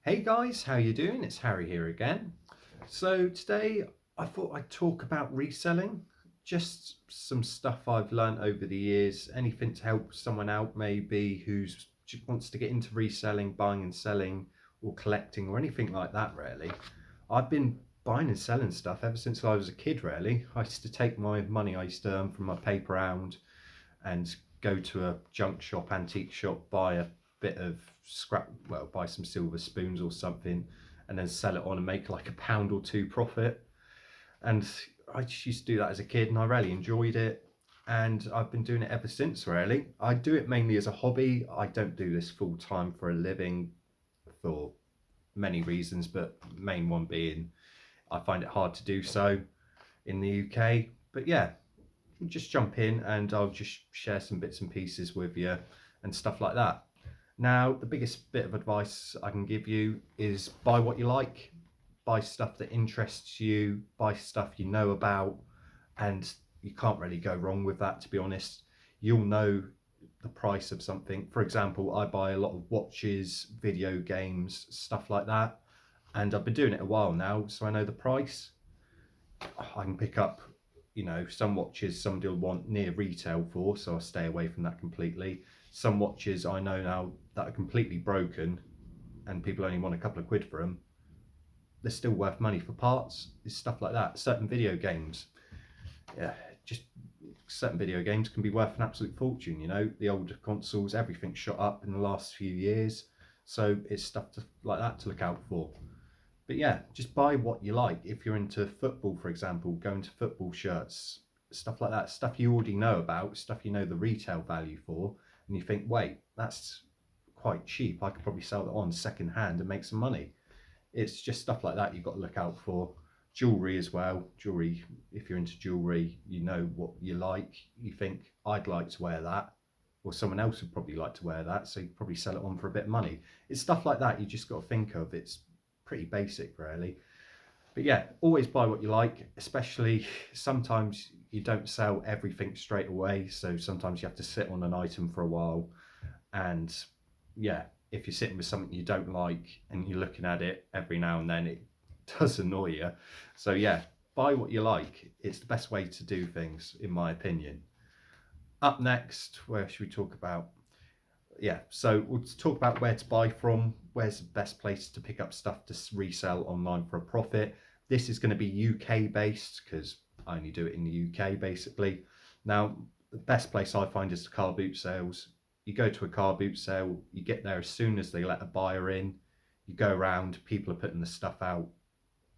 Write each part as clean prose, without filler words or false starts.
Hey guys, how you doing? It's Harry here again. So today I thought I'd talk about reselling, just some stuff I've learned over the years, anything to help someone out maybe who's just wants to get into reselling, buying and selling or collecting or anything like that really. I've been buying and selling stuff ever since I was a kid really. I used to take my money I used to earn from my paper round and go to a junk shop, antique shop, buy a bit of scrap, well, buy some silver spoons or something, and then sell it on and make like a pound or two profit. And I just used to do that as a kid, and I really enjoyed it. And I've been doing it ever since, really. I do it mainly as a hobby. I don't do this full time for a living for many reasons, but main one being I find it hard to do so in the UK. But yeah, just jump in and I'll just share some bits and pieces with you and stuff like that. Now, the biggest bit of advice I can give you is buy what you like, buy stuff that interests you, buy stuff you know about, and you can't really go wrong with that, to be honest. You'll know the price of something. For example, I buy a lot of watches, video games, stuff like that, and I've been doing it a while now, so I know the price. I can pick up, some watches somebody will want near retail for, so I'll stay away from that completely. Some watches I know now that are completely broken and people only want a couple of quid for them, they're still worth money for parts. It's stuff like that. Certain video games, yeah, just certain video games can be worth an absolute fortune. The older consoles, everything shot up in the last few years, so it's stuff like that to look out for. But yeah, just buy what you like. If you're into football, for example, go into football shirts, stuff like that, stuff you already know about, stuff you know the retail value for, and you think, wait, that's quite cheap. I could probably sell that on second hand and make some money. It's just stuff like that you've got to look out for. Jewelry as well. Jewelry, if you're into jewelry, you know what you like. You think, I'd like to wear that, or someone else would probably like to wear that, so you probably sell it on for a bit of money. It's stuff like that you just got to think of. It's pretty basic, really. But yeah, always buy what you like, especially sometimes you don't sell everything straight away. So sometimes you have to sit on an item for a while. And yeah, if you're sitting with something you don't like and you're looking at it every now and then, it does annoy you. So yeah, buy what you like. It's the best way to do things, in my opinion. Up next, where should we talk about? Yeah, so we'll talk about where to buy from, where's the best place to pick up stuff to resell online for a profit. This is going to be UK based because I only do it in the UK basically. Now, the best place I find is the car boot sales. You go to a car boot sale, you get there as soon as they let a buyer in, you go around, people are putting the stuff out,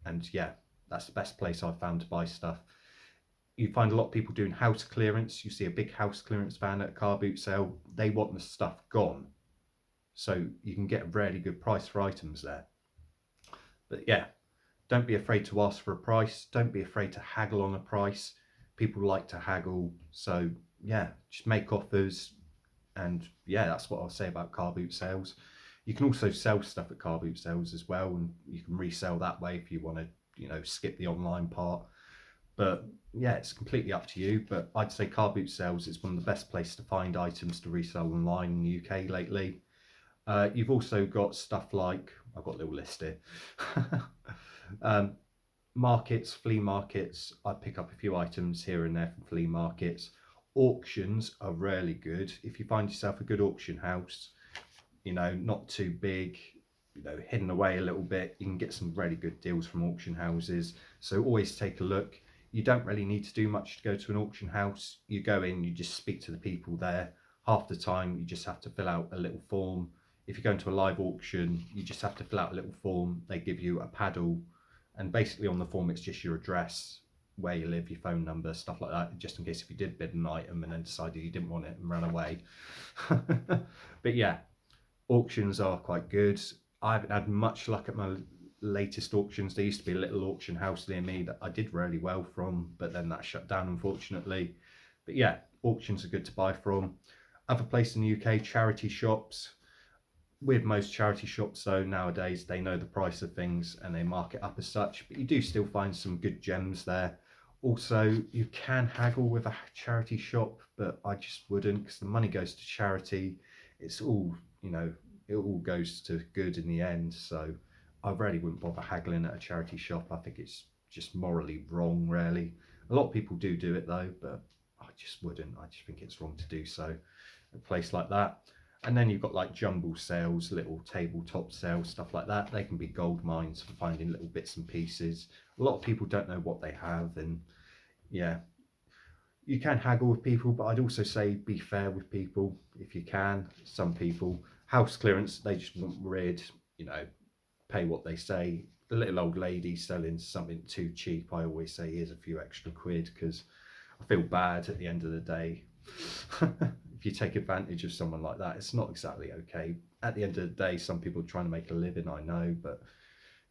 and yeah, that's the best place I've found to buy stuff. You find a lot of people doing house clearance. You see a big house clearance van at a car boot sale. They want the stuff gone. So you can get a really good price for items there. But yeah, don't be afraid to ask for a price. Don't be afraid to haggle on a price. People like to haggle. So yeah, just make offers. And yeah, that's what I'll say about car boot sales. You can also sell stuff at car boot sales as well, and you can resell that way if you want to, skip the online part. But yeah, it's completely up to you. But I'd say car boot sales is one of the best places to find items to resell online in the UK lately. You've also got stuff like, I've got a little list here. um, Markets, flea markets. I pick up a few items here and there from flea markets. Auctions are really good. If you find yourself a good auction house, not too big, hidden away a little bit, you can get some really good deals from auction houses. So always take a look. You don't really need to do much to go to an auction house. You go in, you just speak to the people there. Half the time, you just have to fill out a little form. If you go into a live auction, you just have to fill out a little form. They give you a paddle, and basically on the form, it's just your address, where you live, your phone number, stuff like that, just in case if you did bid an item and then decided you didn't want it and ran away. But yeah, auctions are quite good. I haven't had much luck at my latest auctions. There used to be a little auction house near me that I did really well from, but then that shut down, unfortunately. But yeah, auctions are good to buy from. Other places in the UK, charity shops. With most charity shops, though, nowadays they know the price of things and they mark it up as such, but you do still find some good gems there. Also, you can haggle with a charity shop, but I just wouldn't, because the money goes to charity. It's all, it all goes to good in the end. So I really wouldn't bother haggling at a charity shop. I think it's just morally wrong, really. A lot of people do it though, but I just wouldn't. I just think it's wrong to do so at a place like that. And then you've got like jumble sales, little tabletop sales, stuff like that. They can be gold mines for finding little bits and pieces. A lot of people don't know what they have, and yeah, you can haggle with people, but I'd also say be fair with people if you can. Some people, house clearance, they just want rid, you know, pay what they say. The little old lady selling something too cheap, I always say, here's a few extra quid, because I feel bad at the end of the day. If you take advantage of someone like that, it's not exactly okay. At the end of the day, some people are trying to make a living, I know, but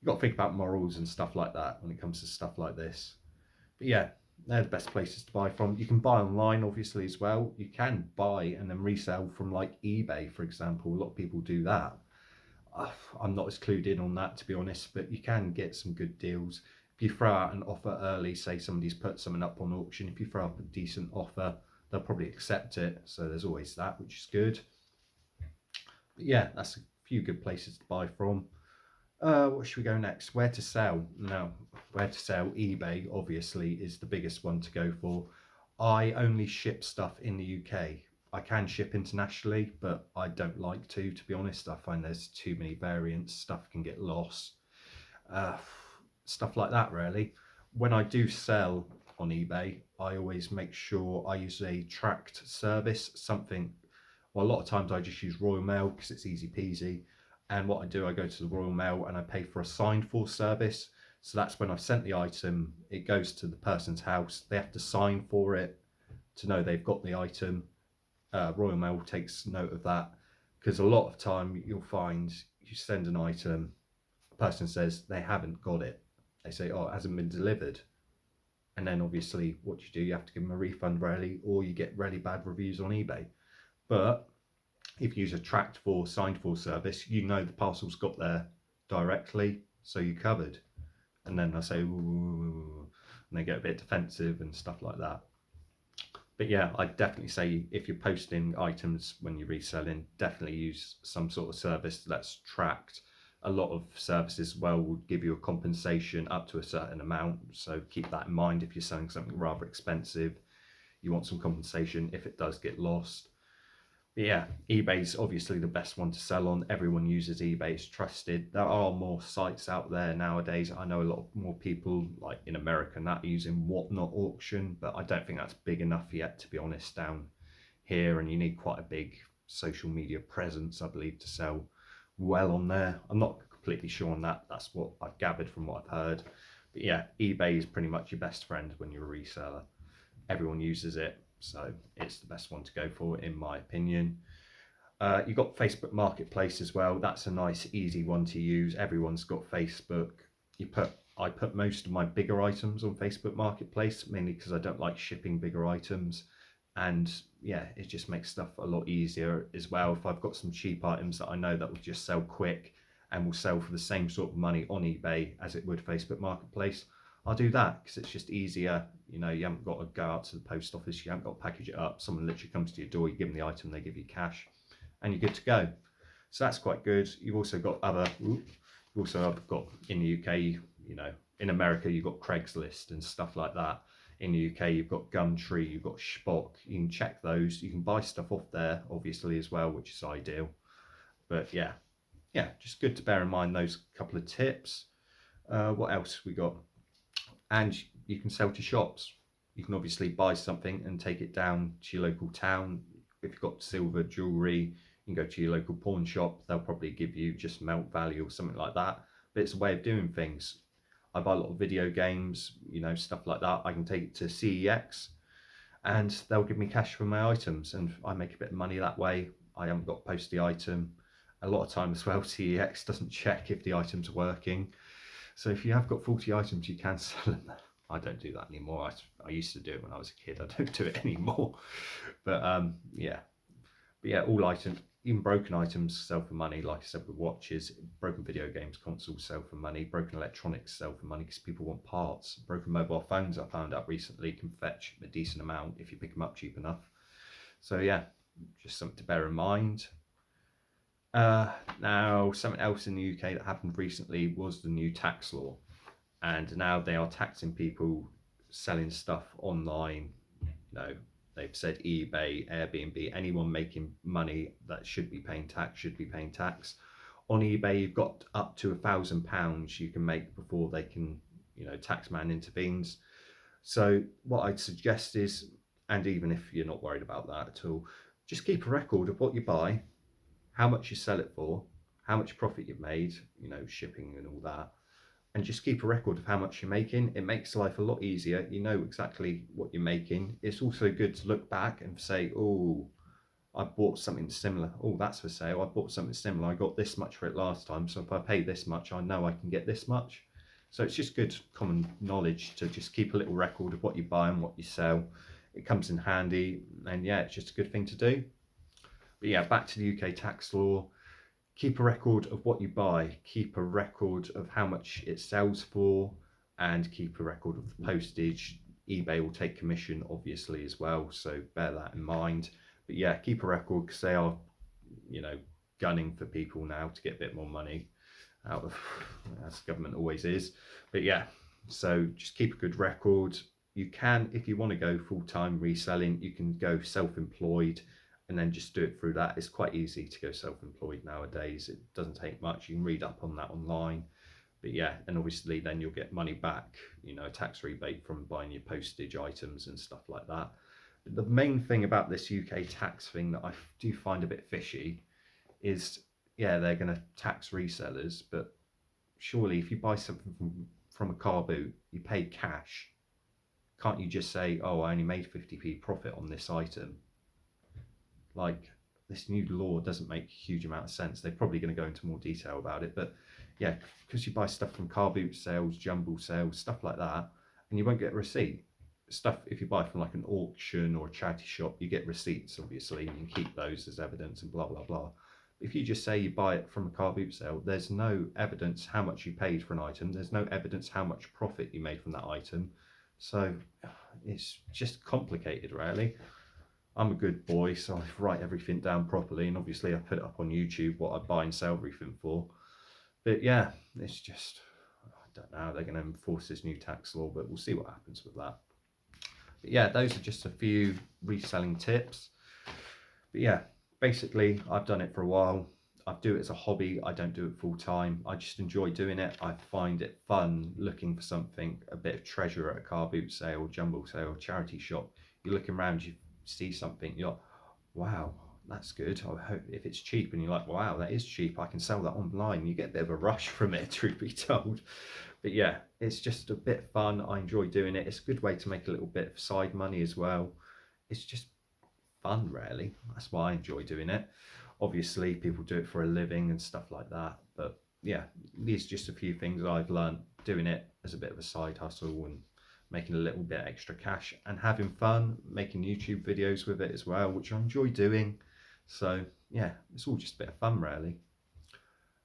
you've got to think about morals and stuff like that when it comes to stuff like this. But yeah, they're the best places to buy from. You can buy online, obviously, as well. You can buy and then resell from like eBay, for example. A lot of people do that. I'm not as clued in on that, to be honest, but you can get some good deals. If you throw out an offer early, say somebody's put something up on auction, if you throw up a decent offer, they'll probably accept it. So there's always that, which is good. But yeah, that's a few good places to buy from. What should we go next? Where to sell? Now, where to sell? eBay obviously is the biggest one to go for. I only ship stuff in the UK. I can ship internationally, but I don't like to be honest. I find there's too many variants. Stuff can get lost. Uh, Stuff like that, really. When I do sell on eBay, I always make sure I use a tracked service, something. Well, a lot of times I just use Royal Mail because it's easy peasy. And what I do, I go to the Royal Mail and I pay for a signed for service. So that's when I've sent the item, it goes to the person's house. They have to sign for it to know they've got the item. Royal Mail takes note of that, because a lot of time you'll find you send an item, a person says they haven't got it. They say, oh, it hasn't been delivered. And then obviously what you do, you have to give them a refund really, or you get really bad reviews on eBay. But if you use a tracked for, signed for service, you know the parcel's got there directly, so you're covered. And then I say, ooh, and they get a bit defensive and stuff like that. But yeah, I'd definitely say if you're posting items when you're reselling, definitely use some sort of service that's tracked. A lot of services as well would give you a compensation up to a certain amount. So keep that in mind. If you're selling something rather expensive, you want some compensation if it does get lost. But yeah, eBay's obviously the best one to sell on. Everyone uses eBay, it's trusted. There are more sites out there nowadays. I know a lot more people like in America not using Whatnot auction, but I don't think that's big enough yet, to be honest, down here. And you need quite a big social media presence, I believe, to sell well on there. I'm not completely sure on that. That's what I've gathered from what I've heard. But yeah, eBay is pretty much your best friend when you're a reseller. Everyone uses it, so it's the best one to go for, in my opinion. You've got Facebook Marketplace as well. That's a nice, easy one to use. Everyone's got Facebook. I put most of my bigger items on Facebook Marketplace, mainly because I don't like shipping bigger items. And yeah, it just makes stuff a lot easier as well. If I've got some cheap items that I know that will just sell quick and will sell for the same sort of money on eBay as it would Facebook Marketplace, I'll do that because it's just easier. You know, you haven't got to go out to the post office, you haven't got to package it up. Someone literally comes to your door, you give them the item, they give you cash, and you're good to go. So that's quite good. You've also got got in the UK, you know, in America, you've got Craigslist and stuff like that. In the UK, you've got Gumtree, you've got Spock. You can check those. You can buy stuff off there, obviously, as well, which is ideal. But yeah, just good to bear in mind those couple of tips. What else we got? And you can sell to shops. You can obviously buy something and take it down to your local town. If you've got silver jewellery, you can go to your local pawn shop. They'll probably give you just melt value or something like that. But it's a way of doing things. I buy a lot of video games, you know, stuff like that. I can take it to CEX and they'll give me cash for my items and I make a bit of money that way. I haven't got to post the item. A lot of times as well, CEX doesn't check if the item's working. So if you have got 40 items, you can sell them. I don't do that anymore. I used to do it when I was a kid. I don't do it anymore. But all items, even broken items, sell for money. Like I said, with watches, broken video games consoles sell for money. Broken electronics sell for money because people want parts. Broken mobile phones, I found out recently, can fetch a decent amount if you pick them up cheap enough. So yeah, just something to bear in mind. Now, something else in the UK that happened recently was the new tax law, and now they are taxing people selling stuff online. They've said eBay, Airbnb, anyone making money that should be paying tax should be paying tax. On eBay, you've got up to £1,000 you can make before they can, taxman intervenes. So what I'd suggest is, and even if you're not worried about that at all, just keep a record of what you buy, how much you sell it for, how much profit you've made, shipping and all that, and just keep a record of how much you're making. It makes life a lot easier. You know exactly what you're making. It's also good to look back and say, oh, I bought something similar. Oh, that's for sale. I bought something similar. I got this much for it last time. So if I pay this much, I know I can get this much. So it's just good common knowledge to just keep a little record of what you buy and what you sell. It comes in handy, and yeah, it's just a good thing to do. But yeah, back to the UK tax law. Keep a record of what you buy, keep a record of how much it sells for, and keep a record of the postage. eBay will take commission, obviously, as well, so bear that in mind. But yeah, keep a record, because they are, gunning for people now to get a bit more money out of, as government always is. But yeah, so just keep a good record. You can, if you want to go full-time reselling, you can go self-employed and then just do it through that. It's quite easy to go self-employed nowadays. It doesn't take much. You can read up on that online. But yeah, and obviously then you'll get money back, a tax rebate from buying your postage items and stuff like that. But the main thing about this UK tax thing that I do find a bit fishy is, yeah, they're going to tax resellers, but surely if you buy something from a car boot, you pay cash. Can't you just say, oh, I only made 50p profit on this item? Like, this new law doesn't make a huge amount of sense. They're probably going to go into more detail about it, but yeah, because you buy stuff from car boot sales, jumble sales, stuff like that, and you won't get a receipt. Stuff, if you buy from like an auction or a charity shop, you get receipts, obviously, and you can keep those as evidence and blah blah blah. If you just say you buy it from a car boot sale, there's no evidence how much you paid for an item. There's no evidence how much profit you made from that item. So it's just complicated, really. I'm a good boy, so I write everything down properly, and obviously I put it up on YouTube what I buy and sell everything for. But yeah, it's just, I don't know how they're going to enforce this new tax law, but we'll see what happens with that. But yeah, those are just a few reselling tips. But yeah, basically I've done it for a while. I do it as a hobby. I don't do it full time. I just enjoy doing it. I find it fun looking for something, a bit of treasure at a car boot sale, jumble sale, charity shop. You're looking around, you see something, you're like, wow, that's good. I hope if it's cheap, and you're like, wow, that is cheap, I can sell that online. You get a bit of a rush from it, truth be told. But yeah, it's just a bit fun. I enjoy doing it. It's a good way to make a little bit of side money as well. It's just fun, really. That's why I enjoy doing it. Obviously people do it for a living and stuff like that, but yeah, these are just a few things I've learned doing it as a bit of a side hustle, and making a little bit extra cash and having fun making YouTube videos with it as well, which I enjoy doing. So yeah, it's all just a bit of fun, really.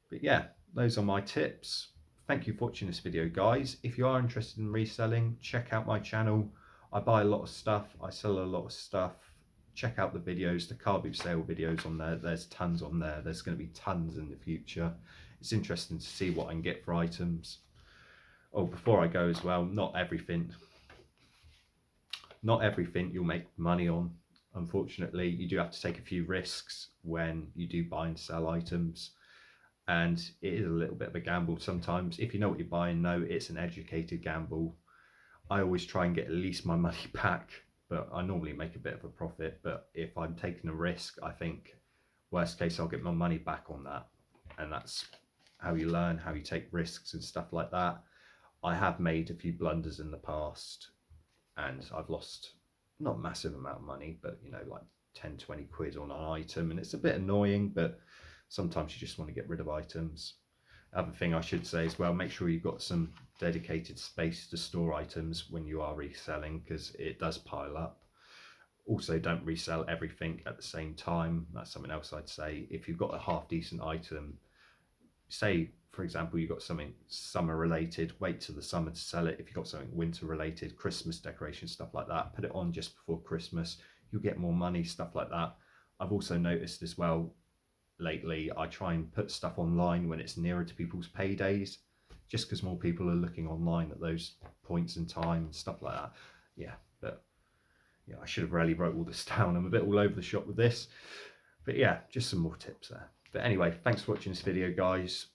But yeah, those are my tips. Thank you for watching this video, guys. If you are interested in reselling, check out my channel. I buy a lot of stuff, I sell a lot of stuff. Check out the videos, the car boot sale videos on there. There's tons on there. There's going to be tons in the future. It's interesting to see what I can get for items. Oh, before I go as well, not everything you'll make money on. Unfortunately, you do have to take a few risks when you do buy and sell items, and it is a little bit of a gamble sometimes. If you know what you're buying, no, it's an educated gamble. I always try and get at least my money back, but I normally make a bit of a profit. But if I'm taking a risk, I think worst case I'll get my money back on that. And that's how you learn, how you take risks and stuff like that. I have made a few blunders in the past, and I've lost not a massive amount of money, but like 10-20 quid on an item, and it's a bit annoying, but sometimes you just want to get rid of items. Other thing I should say as well, make sure you've got some dedicated space to store items when you are reselling, because it does pile up. Also, don't resell everything at the same time. That's something else I'd say. If you've got a half decent item, say for example you've got something summer related, wait till the summer to sell it. If you've got something winter related, Christmas decoration, stuff like that, put it on just before Christmas. You'll get more money, stuff like that. I've also noticed as well, lately. I try and put stuff online when it's nearer to people's paydays, just because more people are looking online at those points in time and stuff like that. Yeah, but yeah, I should have really wrote all this down. I'm a bit all over the shop with this, but yeah, just some more tips there. But anyway, thanks for watching this video, guys.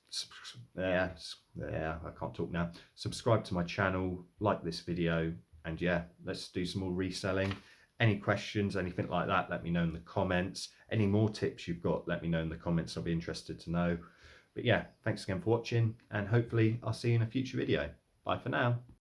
Yeah, I can't talk now. Subscribe to my channel, like this video, and yeah, let's do some more reselling. Any questions, anything like that, let me know in the comments. Any more tips you've got, let me know in the comments. I'll be interested to know. But yeah, thanks again for watching, and hopefully I'll see you in a future video. Bye for now.